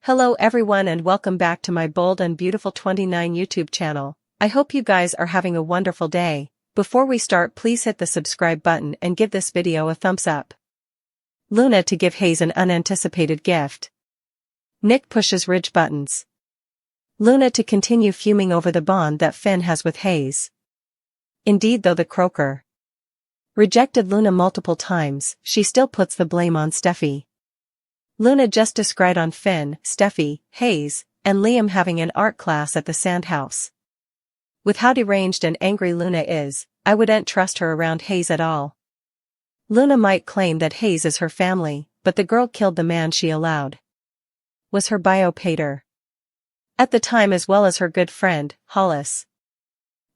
Hello everyone and welcome back to my Bold and Beautiful 29 YouTube channel. I hope you guys are having a wonderful day. Before we start, please hit the subscribe button and give this video a thumbs up. Luna to give Hayes an unanticipated gift. Nick pushes Ridge buttons. Luna to continue fuming over the bond that Finn has with Hayes. Indeed, though the croaker rejected Luna multiple times, she still puts the blame on Steffy. Luna just described on Finn, Steffy, Hayes, and Liam having an art class at the sand house. With how deranged and angry Luna is, I wouldn't trust her around Hayes at all. Luna might claim that Hayes is her family, but the girl killed the man she allowed. Was her bio pater at the time, as well as her good friend, Hollis.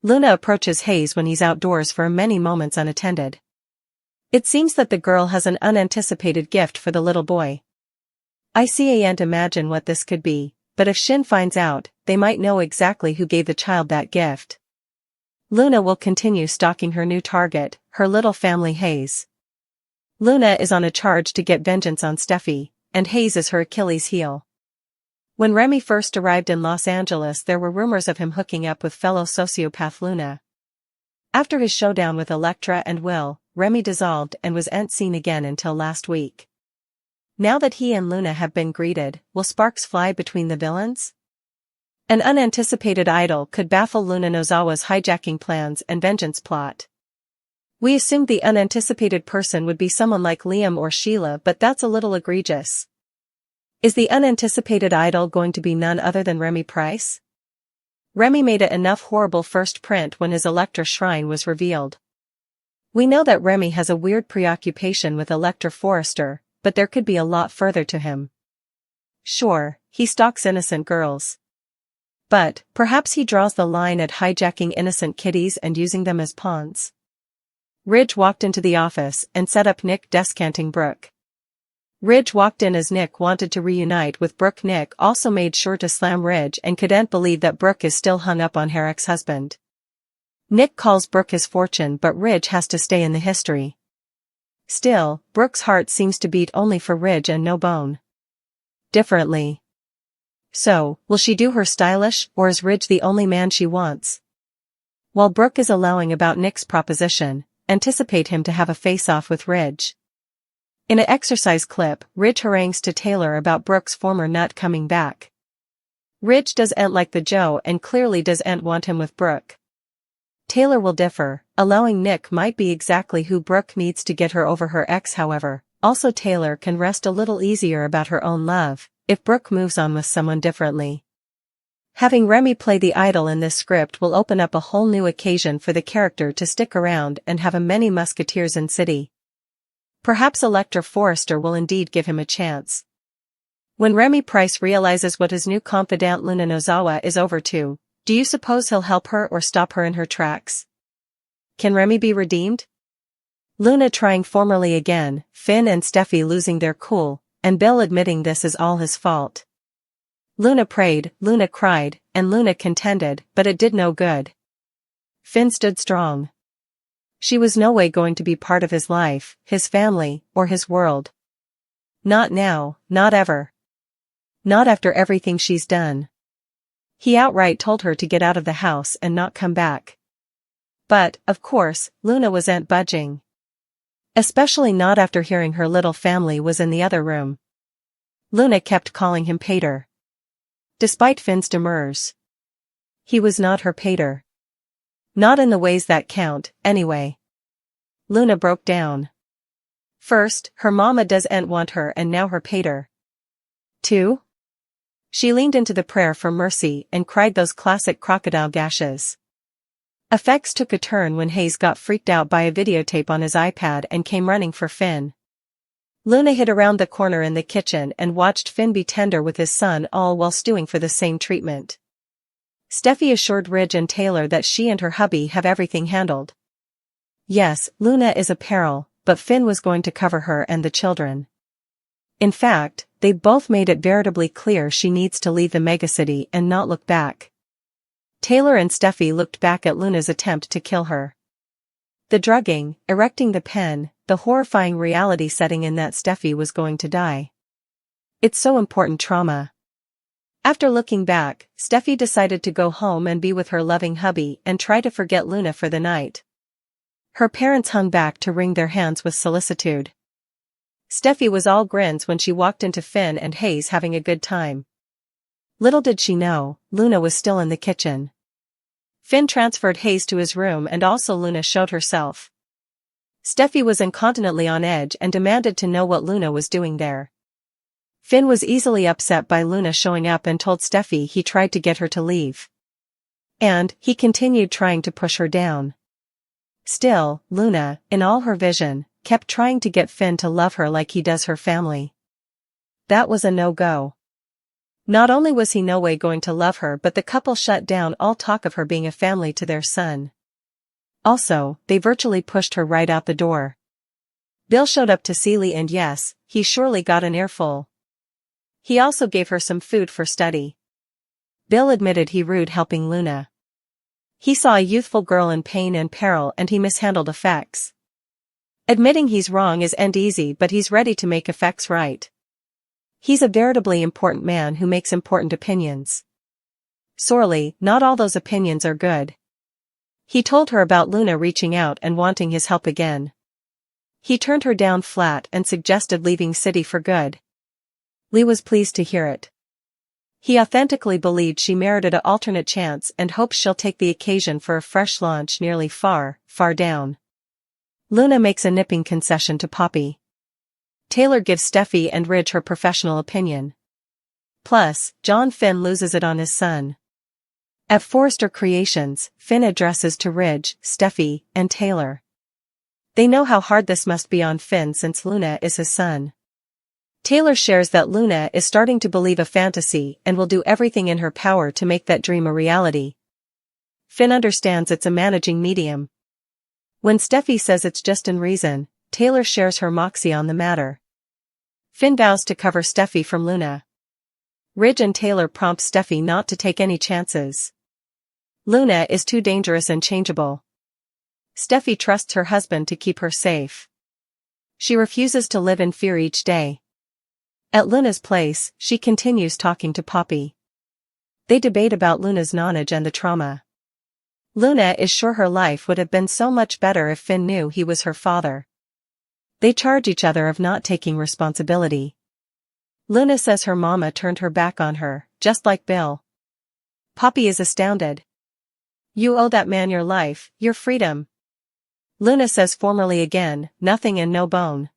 Luna approaches Hayes when he's outdoors for many moments unattended. It seems that the girl has an unanticipated gift for the little boy. I can't imagine what this could be, but if Shin finds out, they might know exactly who gave the child that gift. Luna will continue stalking her new target, her little family Hayes. Luna is on a charge to get vengeance on Steffy, and Hayes is her Achilles heel. When Remy first arrived in Los Angeles, there were rumors of him hooking up with fellow sociopath Luna. After his showdown with Elektra and Will, Remy dissolved and wasn't seen again until last week. Now that he and Luna have been greeted, will sparks fly between the villains? An unanticipated idol could baffle Luna Nozawa's hijacking plans and vengeance plot. We assumed the unanticipated person would be someone like Liam or Sheila, but that's a little egregious. Is the unanticipated idol going to be none other than Remy Price? Remy made it enough horrible first print when his Elektra shrine was revealed. We know that Remy has a weird preoccupation with Elektra Forrester, but there could be a lot further to him. Sure, he stalks innocent girls. But, perhaps he draws the line at hijacking innocent kiddies and using them as pawns. Ridge walked into the office and set up Nick descanting Brooke. Ridge walked in as Nick wanted to reunite with Brooke. Nick also made sure to slam Ridge and couldn't believe that Brooke is still hung up on her ex-husband. Nick calls Brooke his fortune, but Ridge has to stay in the history. Still, Brooke's heart seems to beat only for Ridge and no bone differently. So, will she do her stylish, or is Ridge the only man she wants? While Brooke is allowing about Nick's proposition, anticipate him to have a face-off with Ridge. In an exercise clip, Ridge harangues to Taylor about Brooke's former nut coming back. Ridge doesn't like the Joe and clearly doesn't want him with Brooke. Taylor will differ, allowing Nick might be exactly who Brooke needs to get her over her ex. However, also Taylor can rest a little easier about her own love, if Brooke moves on with someone differently. Having Remy play the idol in this script will open up a whole new occasion for the character to stick around and have a many musketeers in city. Perhaps Elektra Forrester will indeed give him a chance. When Remy Price realizes what his new confidant Luna Nozawa is over to, do you suppose he'll help her or stop her in her tracks? Can Remy be redeemed? Luna trying formally again, Finn and Steffy losing their cool, and Bill admitting this is all his fault. Luna prayed, Luna cried, and Luna contended, but it did no good. Finn stood strong. She was no way going to be part of his life, his family, or his world. Not now, not ever. Not after everything she's done. He outright told her to get out of the house and not come back. But, of course, Luna wasn't budging. Especially not after hearing her little family was in the other room. Luna kept calling him pater. Despite Finn's demurs. He was not her pater. Not in the ways that count, anyway. Luna broke down. First, her mama doesn't want her, and now her pater. 2. She leaned into the prayer for mercy and cried those classic crocodile gashes. Effects took a turn when Hayes got freaked out by a videotape on his iPad and came running for Finn. Luna hid around the corner in the kitchen and watched Finn be tender with his son, all while stewing for the same treatment. Steffy assured Ridge and Taylor that she and her hubby have everything handled. Yes, Luna is a peril, but Finn was going to cover her and the children. In fact, they both made it veritably clear she needs to leave the megacity and not look back. Taylor and Steffy looked back at Luna's attempt to kill her. The drugging, erecting the pen, the horrifying reality setting in that Steffy was going to die. It's so important trauma. After looking back, Steffy decided to go home and be with her loving hubby and try to forget Luna for the night. Her parents hung back to wring their hands with solicitude. Steffy was all grins when she walked into Finn and Hayes having a good time. Little did she know, Luna was still in the kitchen. Finn transferred Hayes to his room and also Luna showed herself. Steffy was incontinently on edge and demanded to know what Luna was doing there. Finn was easily upset by Luna showing up and told Steffy he tried to get her to leave. And he continued trying to push her down. Still, Luna, in all her vision, kept trying to get Finn to love her like he does her family. That was a no-go. Not only was he no way going to love her, but the couple shut down all talk of her being a family to their son. Also, they virtually pushed her right out the door. Bill showed up to Seeley and yes, he surely got an earful. He also gave her some food for study. Bill admitted he rude helping Luna. He saw a youthful girl in pain and peril and he mishandled effects. Admitting he's wrong isn't easy, but he's ready to make effects right. He's a veritably important man who makes important opinions. Sorely, not all those opinions are good. He told her about Luna reaching out and wanting his help again. He turned her down flat and suggested leaving city for good. Lee was pleased to hear it. He authentically believed she merited an alternate chance and hopes she'll take the occasion for a fresh launch nearly far, far down. Luna makes a nipping concession to Poppy. Taylor gives Steffy and Ridge her professional opinion. Plus, John Finn loses it on his son. At Forrester Creations, Finn addresses to Ridge, Steffy, and Taylor. They know how hard this must be on Finn since Luna is his son. Taylor shares that Luna is starting to believe a fantasy and will do everything in her power to make that dream a reality. Finn understands it's a managing medium. When Steffy says it's just in reason, Taylor shares her moxie on the matter. Finn vows to cover Steffy from Luna. Ridge and Taylor prompt Steffy not to take any chances. Luna is too dangerous and changeable. Steffy trusts her husband to keep her safe. She refuses to live in fear each day. At Luna's place, she continues talking to Poppy. They debate about Luna's knowledge and the trauma. Luna is sure her life would have been so much better if Finn knew he was her father. They charge each other of not taking responsibility. Luna says her mama turned her back on her, just like Bill. Poppy is astounded. You owe that man your life, your freedom. Luna says formally again, nothing and no bone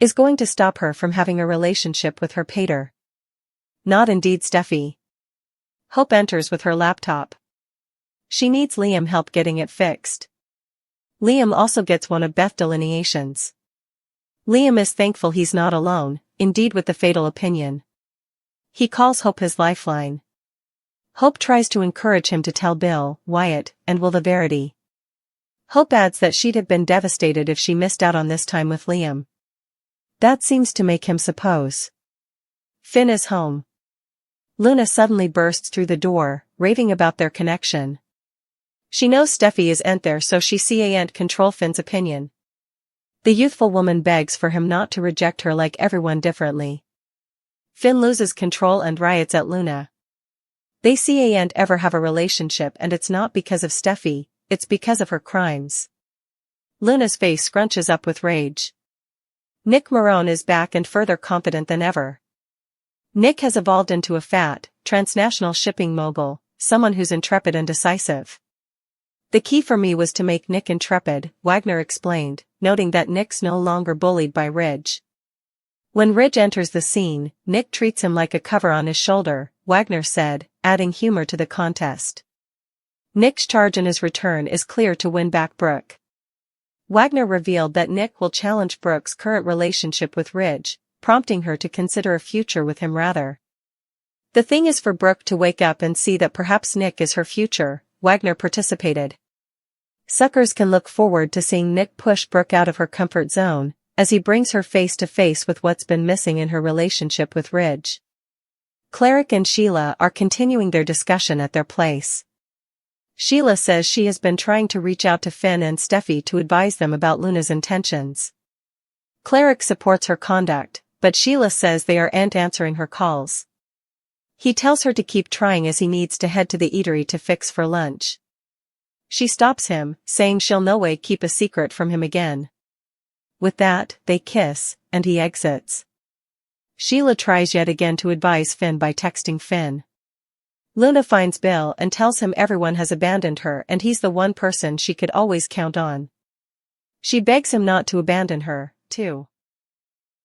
is going to stop her from having a relationship with her pater. Not indeed Steffy. Hope enters with her laptop. She needs Liam help getting it fixed. Liam also gets one of Beth's delineations. Liam is thankful he's not alone, indeed with the fatal opinion. He calls Hope his lifeline. Hope tries to encourage him to tell Bill, Wyatt, and Will the verity. Hope adds that she'd have been devastated if she missed out on this time with Liam. That seems to make him suppose. Finn is home. Luna suddenly bursts through the door, raving about their connection. She knows Steffy isn't there, so she can't control Finn's opinion. The youthful woman begs for him not to reject her like everyone differently. Finn loses control and riots at Luna. They can't ever have a relationship, and it's not because of Steffy, it's because of her crimes. Luna's face scrunches up with rage. Nick Marone is back and further confident than ever. Nick has evolved into a fat, transnational shipping mogul, someone who's intrepid and decisive. The key for me was to make Nick intrepid, Wagner explained, noting that Nick's no longer bullied by Ridge. When Ridge enters the scene, Nick treats him like a cover on his shoulder, Wagner said, adding humor to the contest. Nick's charge in his return is clear to win back Brooke. Wagner revealed that Nick will challenge Brooke's current relationship with Ridge, prompting her to consider a future with him rather. The thing is for Brooke to wake up and see that perhaps Nick is her future, Wagner participated. Suckers can look forward to seeing Nick push Brooke out of her comfort zone, as he brings her face to face with what's been missing in her relationship with Ridge. Cleric and Sheila are continuing their discussion at their place. Sheila says she has been trying to reach out to Finn and Steffy to advise them about Luna's intentions. Cleric supports her conduct, but Sheila says they aren't answering her calls. He tells her to keep trying as he needs to head to the eatery to fix for lunch. She stops him, saying she'll no way keep a secret from him again. With that, they kiss, and he exits. Sheila tries yet again to advise Finn by texting Finn. Luna finds Bill and tells him everyone has abandoned her and he's the one person she could always count on. She begs him not to abandon her, too.